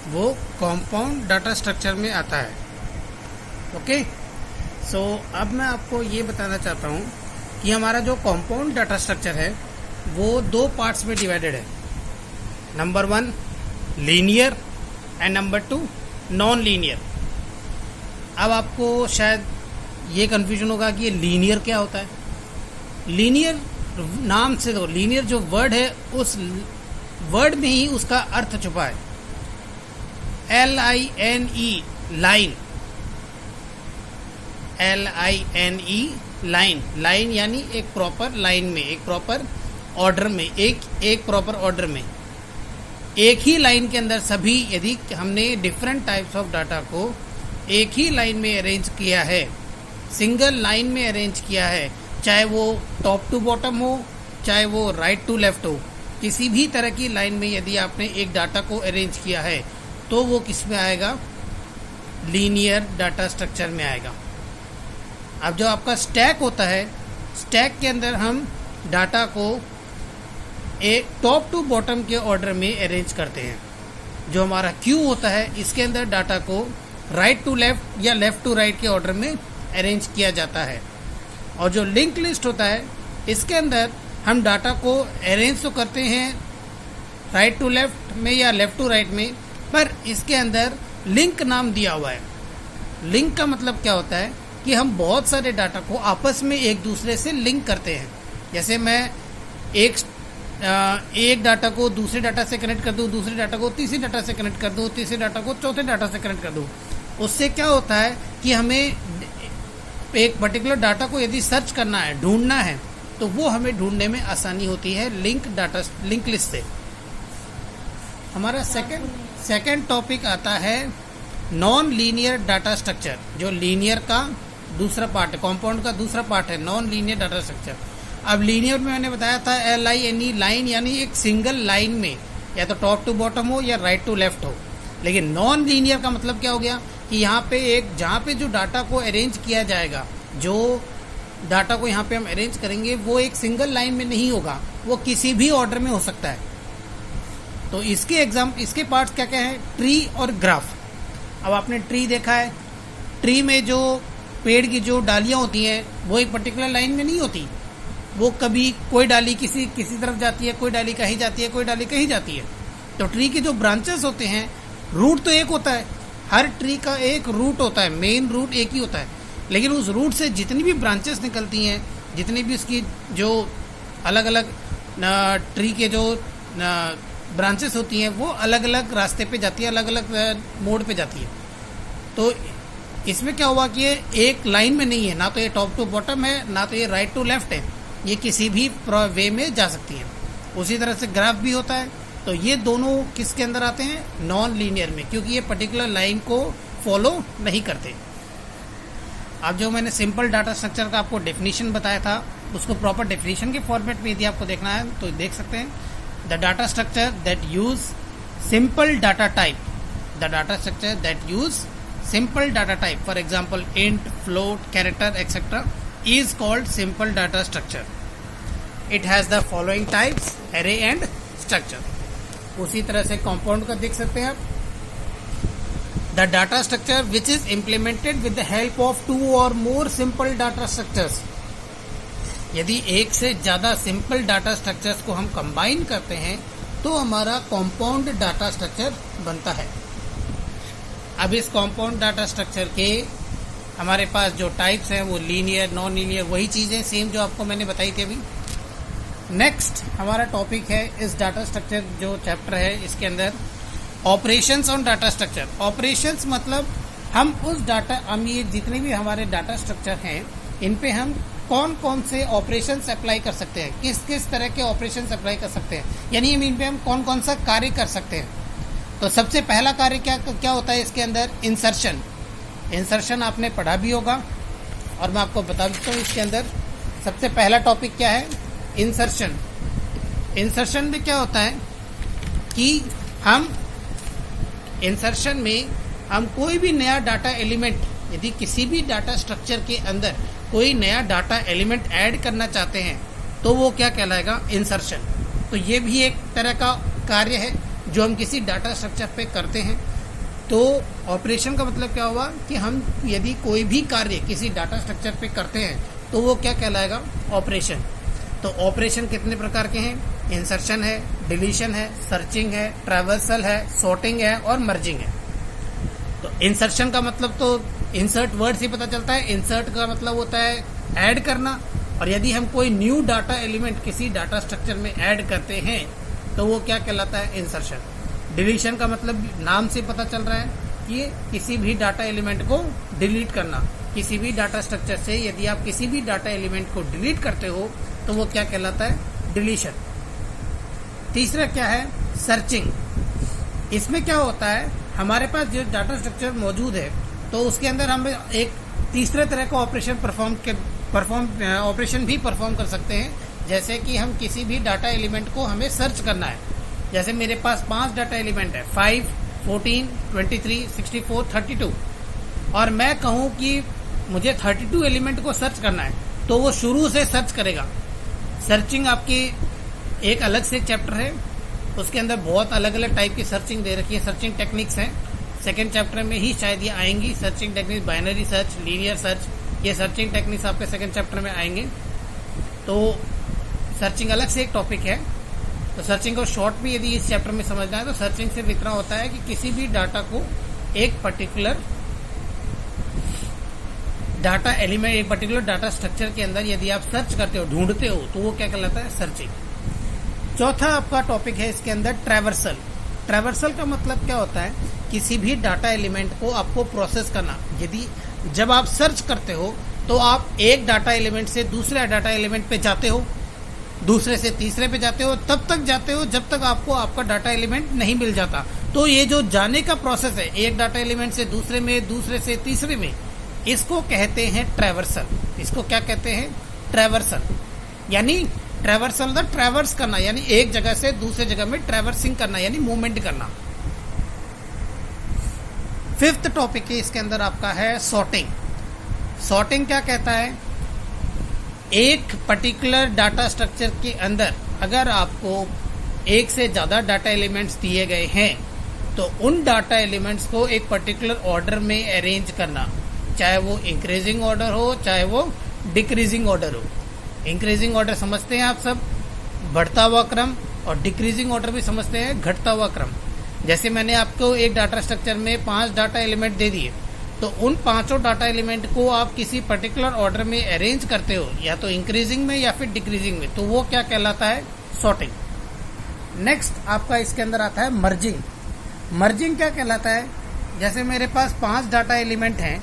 वो compound data structure में आता है। ओके, सो अब मैं आपको ये बताना चाहता हूँ कि हमारा जो कंपाउंड डाटा स्ट्रक्चर है वो दो पार्ट्स में डिवाइडेड है। Number 1 linear and number 2 non linear. अब आपको शायद ये कन्फ्यूजन होगा कि ये लीनियर क्या होता है। लीनियर नाम से तो लीनियर जो वर्ड है उस वर्ड में ही उसका अर्थ छुपा है। LINE line, LINE line, line यानी एक प्रॉपर लाइन में, एक प्रॉपर ऑर्डर में, एक प्रॉपर ऑर्डर में, एक ही लाइन के अंदर सभी, यदि हमने डिफरेंट टाइप्स ऑफ डाटा को एक ही लाइन में अरेंज किया है, सिंगल लाइन में अरेंज किया है, चाहे वो टॉप टू बॉटम हो, चाहे वो राइट टू लेफ्ट हो, किसी भी तरह की लाइन में यदि आपने एक डाटा को अरेंज किया है तो वो किस में आएगा, लीनियर डाटा स्ट्रक्चर में आएगा। अब जो आपका स्टैक होता है, स्टैक के अंदर हम डाटा को एक टॉप टू बॉटम के ऑर्डर में अरेंज करते हैं। जो हमारा क्यू होता है इसके अंदर डाटा को राइट टू लेफ्ट या लेफ्ट टू राइट के ऑर्डर में अरेंज किया जाता है। और जो लिंक लिस्ट होता है इसके अंदर हम डाटा को अरेंज तो करते हैं राइट टू लेफ्ट में या लेफ्ट टू राइट में, पर इसके अंदर लिंक नाम दिया हुआ है। लिंक का मतलब क्या होता है कि हम बहुत सारे डाटा को आपस में एक दूसरे से लिंक करते हैं। जैसे मैं एक डाटा को दूसरे डाटा से कनेक्ट कर दूं, दूसरे डाटा को तीसरे डाटा से कनेक्ट कर दूं, तीसरे डाटा को चौथे डाटा से कनेक्ट कर दूं। उससे क्या होता है कि हमें एक पर्टिकुलर डाटा को यदि सर्च करना है, ढूंढना है, तो वो हमें ढूंढने में आसानी होती है लिंक लिस्ट से। हमारा सेकंड टॉपिक आता है नॉन लीनियर डाटा स्ट्रक्चर। जो लीनियर का दूसरा पार्ट है, कंपाउंड का दूसरा पार्ट है नॉन लीनियर डाटा स्ट्रक्चर। अब लीनियर में मैंने बताया था LINE लाइन, यानी एक सिंगल लाइन में या तो टॉप टू बॉटम हो या राइट टू लेफ्ट हो। लेकिन नॉन लीनियर का मतलब क्या हो गया कि यहाँ पे जहाँ पे जो डाटा को अरेंज किया जाएगा, जो डाटा को यहाँ पे हम अरेंज करेंगे वो एक सिंगल लाइन में नहीं होगा, वो किसी भी ऑर्डर में हो सकता है। तो इसके पार्ट्स क्या क्या है, ट्री और ग्राफ। अब आपने ट्री देखा है, ट्री में जो पेड़ की जो डालियाँ होती हैं वो एक पर्टिकुलर लाइन में नहीं होती, वो कभी कोई डाली किसी तरफ जाती है, कोई डाली कहीं जाती है, कोई डाली कहीं जाती है। तो ट्री के जो ब्रांचेस होते हैं, रूट तो एक होता है, हर ट्री का एक रूट होता है, मेन रूट एक ही होता है, लेकिन उस रूट से जितनी भी ब्रांचेस निकलती हैं, जितनी भी उसकी जो अलग अलग ट्री के जो ब्रांचेस होती हैं वो अलग अलग रास्ते पे जाती है, अलग अलग मोड पे जाती है। तो इसमें क्या हुआ कि ये एक लाइन में नहीं है, ना तो ये टॉप टू बॉटम है, ना तो ये राइट टू लेफ्ट है, ये किसी भी वे में जा सकती है। उसी तरह से ग्राफ भी होता है। तो ये दोनों किसके अंदर आते हैं, नॉन लीनियर में, क्योंकि ये पर्टिकुलर लाइन को फॉलो नहीं करते। अब जो मैंने सिंपल डाटा स्ट्रक्चर का आपको डेफिनेशन बताया था, उसको प्रॉपर डेफिनेशन के फॉर्मेट में यदि आपको देखना है तो देख सकते हैं। The data structure that use simple data type, the data structure that use simple data type, for example int, float, character, etc., is called simple data structure. It has the following types, array and structure. उसी तरह से compound का देख सकते हैं आप, the data structure which is implemented with the help of two or more simple data structures. यदि एक से ज़्यादा simple data structures को हम combine करते हैं तो हमारा compound data structure बनता है। अब इस कंपाउंड डाटा स्ट्रक्चर के हमारे पास जो टाइप्स हैं वो लीनियर, नॉन लीनियर, वही चीज़ें सेम जो आपको मैंने बताई थी अभी। नेक्स्ट हमारा टॉपिक है इस डाटा स्ट्रक्चर जो चैप्टर है इसके अंदर operations on data structure. Operations मतलब हम ये जितने भी हमारे डाटा स्ट्रक्चर हैं इन पे हम कौन कौन से ऑपरेशंस अप्लाई कर सकते हैं, किस किस तरह के ऑपरेशंस अप्लाई कर सकते हैं, यानी इन पे हम कौन कौन सा कार्य कर सकते हैं। तो सबसे पहला कार्य क्या होता है इसके अंदर, इंसर्शन आपने पढ़ा भी होगा और मैं आपको बता देता हूँ। इसके अंदर सबसे पहला टॉपिक क्या है, इंसर्शन में क्या होता है कि हम इंसर्शन में हम कोई भी नया डाटा एलिमेंट, यदि किसी भी डाटा स्ट्रक्चर के अंदर कोई नया डाटा एलिमेंट ऐड करना चाहते हैं तो वो क्या कहलाएगा, इंसर्शन। तो ये भी एक तरह का कार्य है जो हम किसी डाटा स्ट्रक्चर पे करते हैं। तो ऑपरेशन का मतलब क्या हुआ कि हम यदि कोई भी कार्य किसी डाटा स्ट्रक्चर पे करते हैं तो वो क्या कहलाएगा, ऑपरेशन। तो ऑपरेशन कितने प्रकार के हैं, इंसर्शन है, डिलीशन है, सर्चिंग है, ट्रैवर्सल है, सॉर्टिंग है और मर्जिंग है। तो इंसर्शन का मतलब तो इंसर्ट वर्ड से पता चलता है, इंसर्ट का मतलब होता है ऐड करना, और यदि हम कोई न्यू डाटा एलिमेंट किसी डाटा स्ट्रक्चर में ऐड करते हैं तो वो क्या कहलाता है, इंसर्शन। डिलीशन का मतलब नाम से पता चल रहा है कि किसी भी डाटा एलिमेंट को डिलीट करना। किसी भी डाटा स्ट्रक्चर से यदि आप किसी भी डाटा एलिमेंट को डिलीट करते हो तो वो क्या कहलाता है, डिलीशन। तीसरा क्या है, सर्चिंग। इसमें क्या होता है, हमारे पास जो डाटा स्ट्रक्चर मौजूद है तो उसके अंदर हम एक तीसरे तरह का ऑपरेशन भी परफॉर्म कर सकते हैं। जैसे कि हम किसी भी डाटा एलिमेंट को हमें सर्च करना है। जैसे मेरे पास 5 डाटा एलिमेंट है, 5, 14, 23, 64, 32, और मैं कहूं कि मुझे 32 एलिमेंट को सर्च करना है तो वो शुरू से सर्च करेगा। सर्चिंग आपकी एक अलग से चैप्टर है, उसके अंदर बहुत अलग अलग टाइप की सर्चिंग दे रखी है, सर्चिंग टेक्निक्स हैं। सेकेंड चैप्टर में ही शायद ये आएंगी, searching techniques, binary search, linear search, ये सर्चिंग टेक्निक्स आपके सेकेंड चैप्टर में आएंगे। तो सर्चिंग अलग से एक टॉपिक है। तो सर्चिंग को शॉर्ट भी यदि इस चैप्टर में समझना है तो सर्चिंग से इतना होता है कि किसी भी डाटा को एक पर्टिकुलर डाटा एलिमेंट, एक पर्टिकुलर डाटा स्ट्रक्चर के अंदर यदि आप सर्च करते हो, ढूंढते हो, तो वो क्या कहलाता है, सर्चिंग। चौथा आपका टॉपिक है इसके अंदर ट्रैवर्सल। ट्रैवर्सल का मतलब क्या होता है, किसी भी डाटा एलिमेंट को आपको प्रोसेस करना। यदि जब आप सर्च करते हो तो आप एक डाटा एलिमेंट से दूसरे डाटा एलिमेंट पे जाते हो, दूसरे से तीसरे पे जाते हो, तब तक जाते हो जब तक आपको आपका डाटा एलिमेंट नहीं मिल जाता। तो ये जो जाने का प्रोसेस है, एक डाटा एलिमेंट से दूसरे में, दूसरे से तीसरे में, इसको कहते हैं ट्रैवर्सल। इसको क्या कहते हैं, ट्रैवर्सल। यानी ट्रैवर्सल मतलब ट्रैवर्स करना, यानी एक जगह से दूसरे जगह में ट्रैवर्सिंग करना, यानी मूवमेंट करना। फिफ्थ टॉपिक है इसके अंदर आपका है सॉर्टिंग। सॉर्टिंग क्या कहता है, एक पर्टिकुलर डाटा स्ट्रक्चर के अंदर अगर आपको एक से ज्यादा डाटा एलिमेंट्स दिए गए हैं तो उन डाटा एलिमेंट्स को एक पर्टिकुलर ऑर्डर में अरेंज करना, चाहे वो इंक्रीजिंग ऑर्डर हो चाहे वो डिक्रीजिंग ऑर्डर हो। इंक्रीजिंग ऑर्डर समझते हैं आप सब, बढ़ता हुआ क्रम, और डिक्रीजिंग ऑर्डर भी समझते हैं, घटता हुआ क्रम। जैसे मैंने आपको एक डाटा स्ट्रक्चर में 5 डाटा एलिमेंट दे दिए, तो उन 5 डाटा एलिमेंट को आप किसी पर्टिकुलर ऑर्डर में अरेंज करते हो, या तो इंक्रीजिंग में या फिर डिक्रीजिंग में, तो वो क्या कहलाता है, सॉर्टिंग। नेक्स्ट आपका इसके अंदर आता है मर्जिंग। मर्जिंग क्या कहलाता है, जैसे मेरे पास 5 डाटा एलिमेंट हैं